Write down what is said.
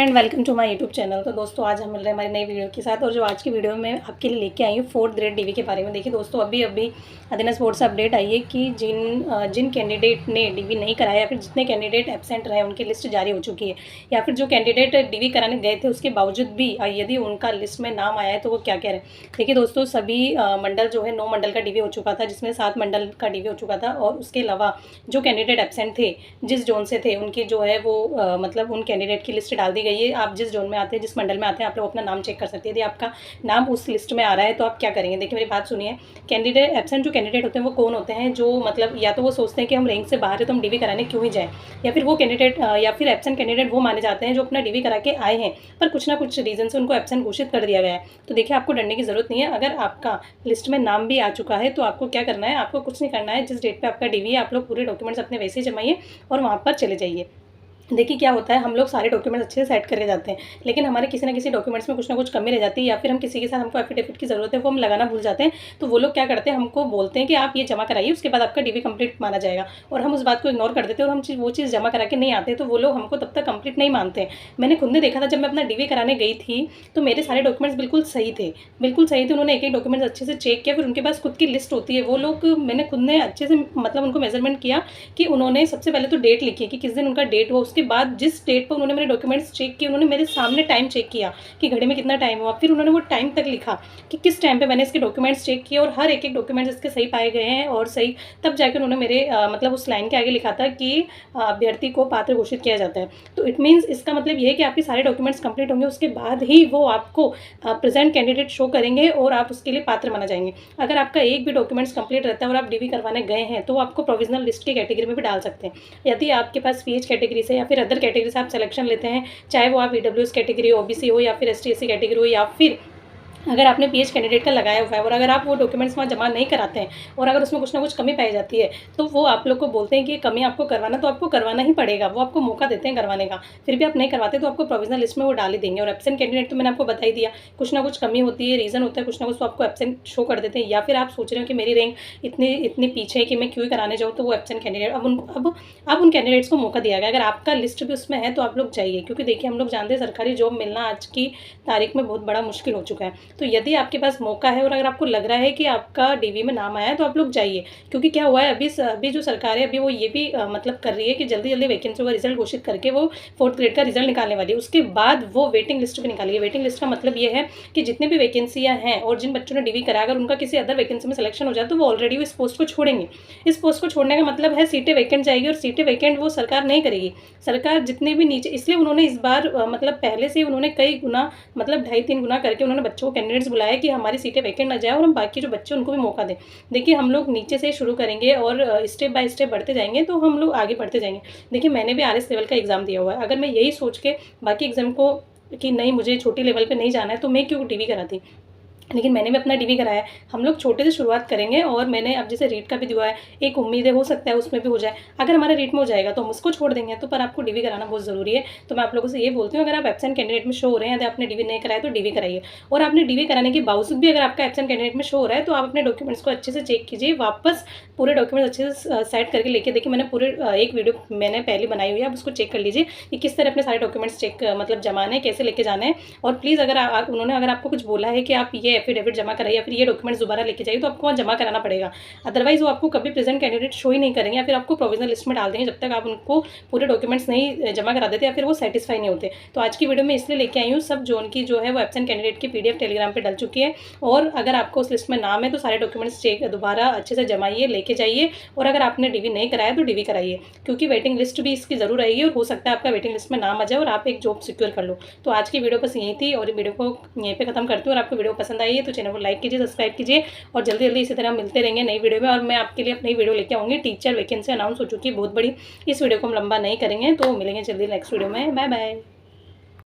And welcome to my YouTube channel. तो दोस्तों आज हम मिल रहे हैं हमारी नई वीडियो के साथ। और जो आज की वीडियो में आपके लिए लेके आई हूँ 4th ग्रेड डीवी के बारे में। देखिए दोस्तों, अभी अधीनस बोर्ड से अपडेट आई है कि जिन कैंडिडेट ने डीवी नहीं कराया या फिर जितने कैंडिडेट एब्सेंट रहे उनकी लिस्ट जारी हो चुकी है, या फिर जो कैंडिडेट डीवी कराने गए थे उसके बावजूद भी यदि उनका लिस्ट में नाम आया है तो वो क्या कह रहे हैं। देखिए दोस्तों, सभी मंडल जो है 9 मंडल का डीवी हो चुका था, जिसमें 7 मंडल का डीवी हो चुका था। और उसके अलावा जो कैंडिडेट एब्सेंट थे जिस जोन से थे उनकी जो है वो मतलब उन कैंडिडेट की लिस्ट डाल दी गई है। आप जिस जोन में आते हैं, जिस मंडल में आते हैं, आप लोग अपना नाम चेक कर सकते हैं। यदि आपका नाम उस लिस्ट में आ रहा है तो आप क्या करेंगे। देखिए मेरी बात सुनिए। कैंडिडेट एब्सेंट जो कैंडिडेट होते हैं वो कौन होते हैं, जो मतलब या तो वो सोचते हैं कि हम रैंक से बाहर है तो हम डीवी कराने क्यों ही जाएँ, या फिर वो कैंडिडेट या फिर एब्सेंट कैंडिडेट वो माने जाते हैं जो अपना डीवी करा के आए हैं पर कुछ ना कुछ रीज़न से उनको एब्सेंट घोषित कर दिया गया है। तो देखिए आपको डरने की ज़रूरत नहीं है। अगर आपका लिस्ट में नाम भी आ चुका है तो आपको क्या करना है, आपको कुछ नहीं करना है। जिस डेट पे आपका डीवी है आप लोग पूरे डॉक्यूमेंट्स अपने वैसे ही जमाइए और वहाँ पर चले जाइए। देखिए क्या होता है, हम लोग सारे डॉक्यूमेंट्स अच्छे से सेट करके जाते हैं, लेकिन हमारे किसी ना किसी डॉक्यूमेंट्स में कुछ ना कुछ कमी रह जाती है, या फिर हम किसी के साथ हमको एफिडेविट की ज़रूरत है वो हम लगाना भूल जाते हैं। तो वो लोग क्या करते हैं, हमको बोलते हैं कि आप ये जमा कराइए, उसके बाद आपका डीवी कंप्लीट माना जाएगा। और हम उस बात को इग्नोर कर देते हैं और हम वो चीज़ जमा करा के नहीं आते, तो वो लोग हमको तब तक कंप्लीट नहीं मानते हैं। मैंने खुद ने देखा था, जब मैं अपना डीवी कराने गई थी तो मेरे सारे डॉक्यूमेंट्स बिल्कुल सही थे, बिल्कुल सही थे। उन्होंने एक एक डॉक्यूमेंट्स अच्छे से चेक किया, फिर उनके पास खुद की लिस्ट होती है। वो लोग, मैंने खुद ने अच्छे से मतलब उनको मेजरमेंट किया कि उन्होंने सबसे पहले तो डेट लिखी कि किस दिन उनका डेट हुआ। उसके बाद जिस डेट पर उन्होंने मेरे डॉक्यूमेंट्स चेक किए, उन्होंने मेरे सामने टाइम चेक किया कि घड़ी में कितना टाइम हुआ। फिर उन्होंने वो टाइम तक लिखा कि किस टाइम पे मैंने इसके डॉक्यूमेंट्स चेक किए, और हर एक एक डॉक्यूमेंट्स इसके सही पाए गए हैं और सही। तब जाकर उन्होंने मेरे मतलब उस लाइन के आगे लिखा था कि अभ्यर्थी को पात्र घोषित किया जाता है। तो इट मीन्स इसका मतलब ये है कि आपके सारे डॉक्यूमेंट्स कंप्लीट होंगे, उसके बाद ही वो आपको प्रेजेंट कैंडिडेट शो करेंगे और आप उसके लिए पात्र माना जाएंगे। अगर आपका एक भी डॉक्यूमेंट्स कंप्लीट रहता है और आप डीवी करवाने गए हैं तो आपको प्रोविजनल लिस्ट की कैटेगरी में भी डाल सकते हैं। यदि आपके पास पीएच कैटेगरी से या फिर अदर कैटेगरी से आप सिलेक्शन लेते हैं, चाहे वो आप ईडब्ल्यूएस कैटेगरी, ओबीसी हो, या फिर एसटी एससी कैटेगरी हो, या फिर अगर आपने पीएच कैंडिडेट का लगाया हुआ है और अगर आप वो डॉक्यूमेंट्स वहाँ जमा नहीं कराते हैं और अगर उसमें कुछ ना कुछ कमी पाई जाती है तो वो आप लोग को बोलते हैं कि ये कमी आपको करवाना, तो आपको करवाना ही पड़ेगा। वो आपको मौका देते हैं करवाने का, फिर भी आप नहीं करवाते तो आपको प्रोविजनल लिस्ट में वो डाल ही देंगे। और एब्सेंट कैंडिडेट तो मैंने आपको बता ही दिया, कुछ ना कुछ कमी होती है, रीज़न होता है कुछ ना कुछ, तो आपको एब्सेंट शो कर देते हैं। या फिर आप सोच रहे हो कि मेरी रैंक इतनी पीछे है कि मैं क्यों ही कराने जाऊँ, तो वो एब्सेंट कैंडिडेट अब उन कैंडिडेट्स को मौका दिया गया। अगर आपका लिस्ट भी उसमें है तो आप लोग जाइए, क्योंकि देखिए हम लोग जानते हैं सरकारी जॉब मिलना आज की तारीख में बहुत बड़ा मुश्किल हो चुका है। तो यदि आपके पास मौका है और अगर आपको लग रहा है कि आपका डीवी में नाम आया है तो आप लोग जाइए। क्योंकि क्या हुआ है, अभी जो सरकार है अभी वो ये भी मतलब कर रही है कि जल्दी जल्दी वैकेंसी का रिजल्ट घोषित करके वो 4th ग्रेड का रिजल्ट निकालने वाली है। उसके बाद वो वेटिंग लिस्ट भी निकालेगी। वेटिंग लिस्ट का मतलब ये है कि जितने भी वैकेंसियाँ हैं और जिन बच्चों ने डीवी कराया, अगर उनका किसी अदर वैकेंसी में सिलेक्शन हो जाए तो वो ऑलरेडी इस पोस्ट को छोड़ेंगे। इस पोस्ट को छोड़ने का मतलब है सीटें वैकेंट जाएगी, और सीटें वैकेंट वो सरकार नहीं करेगी। सरकार जितने भी नीचे, इसलिए उन्होंने इस बार मतलब पहले से उन्होंने कई गुना मतलब 2.5-3 गुना करके उन्होंने बच्चों को कैंडिडेट्स बुलाया कि हमारी सीटें वैकेंट ना जाए और हम बाकी जो बच्चे उनको भी मौका दें। देखिए हम लोग नीचे से शुरू करेंगे और स्टेप बाय स्टेप बढ़ते जाएंगे तो हम लोग आगे बढ़ते जाएंगे। देखिए मैंने भी आरएस लेवल का एग्ज़ाम दिया हुआ है। अगर मैं यही सोच के बाकी एग्ज़ाम को कि नहीं मुझे छोटी लेवल पे नहीं जाना है तो मैं क्यों डीवी कराती। लेकिन मैंने भी अपना डीवी कराया है। हम लोग छोटे से शुरुआत करेंगे और मैंने अब जैसे रीट का भी दिया है, एक उम्मीद है हो सकता है उसमें भी हो जाए। अगर हमारा रीट में हो जाएगा तो हम उसको छोड़ देंगे, तो पर आपको डीवी कराना बहुत ज़रूरी है। तो मैं आप लोगों से ये बोलती हूँ, अगर आप एब्सेंट कैंडिडेट में शो हो रहे हैं, यदि आपने डीवी नहीं कराया तो डीवी कराइए। और आपने डीवी कराने के बावजूद भी अगर आपका एब्सेंट कैंडिडेट में शो हो रहा है तो आप अपने डॉक्यूमेंट्स को अच्छे से चेक कीजिए, वापस पूरे डॉक्यूमेंट्स अच्छे से सेट करके लेके। देखिए मैंने पूरे एक वीडियो मैंने पहले बनाई हुई है, आप उसको चेक कर लीजिए कि किस तरह अपने सारे डॉक्यूमेंट्स चेक मतलब जमाने हैं, कैसे लेके जाने हैं। और प्लीज़ अगर उन्होंने अगर आपको कुछ बोला है कि आप ये एफिडेविट जमा कराइए या फिर ये डॉक्यूमेंट्स दोबारा लेके जाइए, तो आपको वहाँ जमा कराना पड़ेगा। अदरवाइज़ वो आपको कभी प्रेजेंट कैंडिडेट शो ही नहीं करेंगे, या फिर आपको प्रोविजनल लिस्ट में डाल देंगे जब तक आप उनको पूरे डॉक्यूमेंट्स नहीं जमा करा देते या फिर वो सेटिस्फाई नहीं होते। तो आज की वीडियो में इसलिए लेके आई हूँ, सब जोन की जो है वो एब्सेंट कैंडिडेट की PDF टेलीग्राम पर डल चुकी है। और अगर आपको उस लिस्ट में नाम है तो सारे डॉक्यूमेंट्स चेक दोबारा अच्छे से जमाइए, लेके जाइए। और अगर आपने डीवी नहीं कराया तो डीवी कराइए, क्योंकि वेटिंग लिस्ट भी इसकी ज़रूर रहेगी और हो सकता है आपका वेटिंग लिस्ट में नाम आ जाए और आप एक जॉब सिक्योर कर लो। तो आज की वीडियो बस यही थी और वीडियो को यहीं पे खत्म करती हूँ। और आपको वीडियो पसंद आई है तो चैनल को लाइक कीजिए, सब्सक्राइब कीजिए और जल्दी जल्दी इसी तरह मिलते रहेंगे नई वीडियो में। और मैं आपके लिए नई वीडियो लेके आऊँगी। टीचर वैकेंसी अनाउंस हो चुकी है बहुत बड़ी, इस वीडियो को हम लंबा नहीं करेंगे, तो मिलेंगे जल्दी नेक्स्ट वीडियो में। Bye bye.